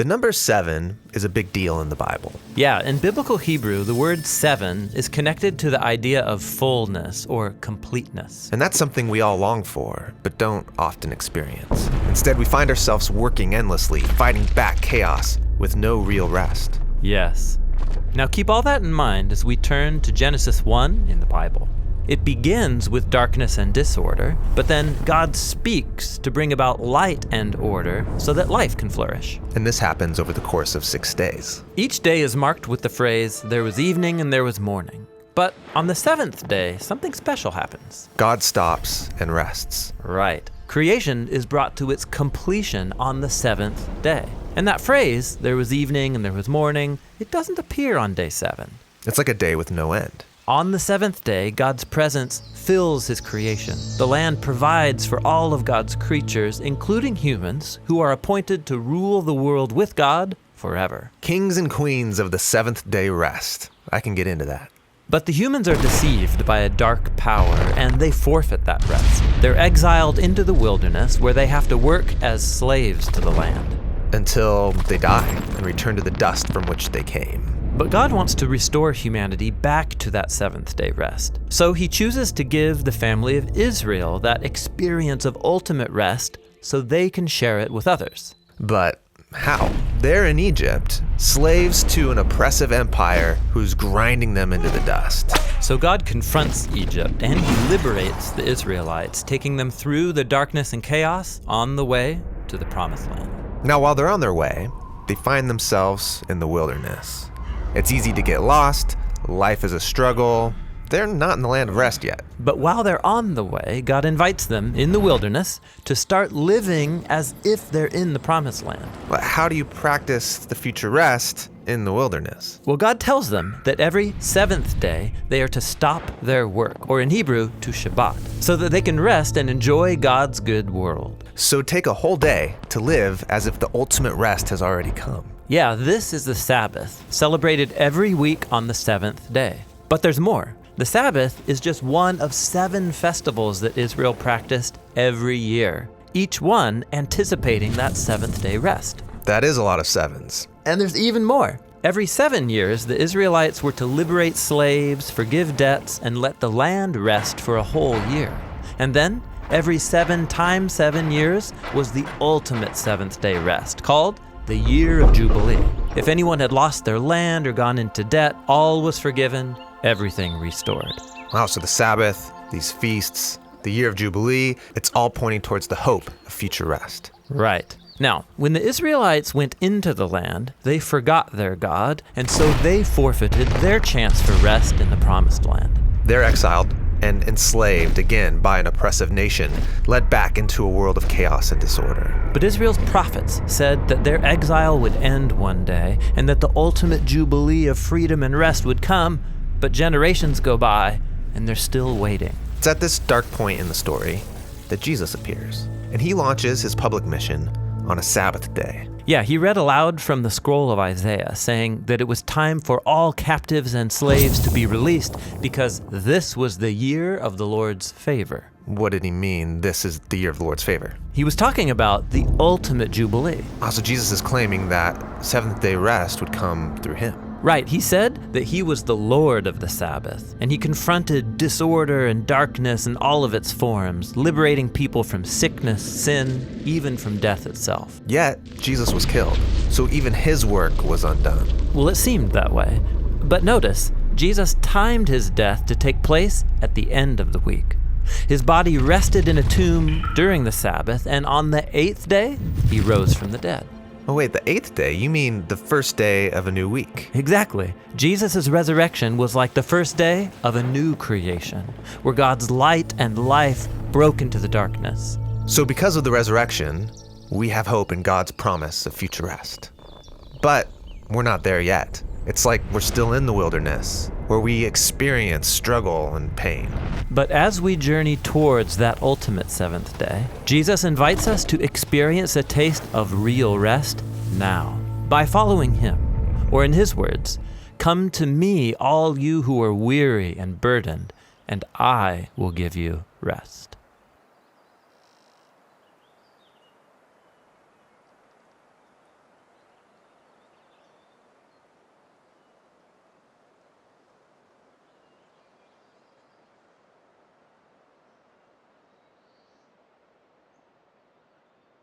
The number 7 is a big deal in the Bible. Yeah, in biblical Hebrew, the word 7 is connected to the idea of fullness or completeness. And that's something we all long for, but don't often experience. Instead, we find ourselves working endlessly, fighting back chaos with no real rest. Yes. Now keep all that in mind as we turn to Genesis 1 in the Bible. It begins with darkness and disorder, but then God speaks to bring about light and order so that life can flourish. And this happens over the course of 6 days. Each day is marked with the phrase, "There was evening and there was morning." But on the 7th day, something special happens. God stops and rests. Right. Creation is brought to its completion on the 7th day. And that phrase, "there was evening and there was morning," it doesn't appear on day 7. It's like a day with no end. On the 7th day, God's presence fills his creation. The land provides for all of God's creatures, including humans, who are appointed to rule the world with God forever. Kings and queens of the 7th day rest. I can get into that. But the humans are deceived by a dark power, and they forfeit that rest. They're exiled into the wilderness, where they have to work as slaves to the land. Until they die and return to the dust from which they came. But God wants to restore humanity back to that 7th day rest. So he chooses to give the family of Israel that experience of ultimate rest so they can share it with others. But how? They're in Egypt, slaves to an oppressive empire who's grinding them into the dust. So God confronts Egypt and he liberates the Israelites, taking them through the darkness and chaos on the way to the promised land. Now, while they're on their way, they find themselves in the wilderness. It's easy to get lost. Life is a struggle. They're not in the land of rest yet. But while they're on the way, God invites them in the wilderness to start living as if they're in the promised land. But how do you practice the future rest in the wilderness? Well, God tells them that every 7th day they are to stop their work, or in Hebrew, to Shabbat, so that they can rest and enjoy God's good world. So take a whole day to live as if the ultimate rest has already come. Yeah, this is the Sabbath, celebrated every week on the 7th day. But there's more. The Sabbath is just one of 7 festivals that Israel practiced every year, each one anticipating that 7th day rest. That is a lot of 7s. And there's even more. Every 7 years, the Israelites were to liberate slaves, forgive debts, and let the land rest for a whole year. And then, every 7 times 7 years was the ultimate 7th day rest, called the Year of Jubilee. If anyone had lost their land or gone into debt, all was forgiven, everything restored. Wow, so the Sabbath, these feasts, the Year of Jubilee, it's all pointing towards the hope of future rest. Right. Now, when the Israelites went into the land, they forgot their God, and so they forfeited their chance for rest in the promised land. They're exiled and enslaved again by an oppressive nation, led back into a world of chaos and disorder. But Israel's prophets said that their exile would end one day, and that the ultimate jubilee of freedom and rest would come, but generations go by, and they're still waiting. It's at this dark point in the story that Jesus appears, and he launches his public mission on a Sabbath day. Yeah, he read aloud from the scroll of Isaiah, saying that it was time for all captives and slaves to be released because this was the year of the Lord's favor. What did he mean, this is the year of the Lord's favor? He was talking about the ultimate jubilee. Also, Jesus is claiming that 7th day rest would come through him. Right, he said that he was the Lord of the Sabbath, and he confronted disorder and darkness in all of its forms, liberating people from sickness, sin, even from death itself. Yet, Jesus was killed, so even his work was undone. Well, it seemed that way. But notice, Jesus timed his death to take place at the end of the week. His body rested in a tomb during the Sabbath, and on the 8th day, he rose from the dead. Oh wait, the 8th day? You mean the first day of a new week? Exactly. Jesus' resurrection was like the first day of a new creation, where God's light and life broke into the darkness. So because of the resurrection, we have hope in God's promise of future rest. But we're not there yet. It's like we're still in the wilderness, where we experience struggle and pain. But as we journey towards that ultimate 7th day, Jesus invites us to experience a taste of real rest now, by following him. Or in his words, "Come to me, all you who are weary and burdened, and I will give you rest."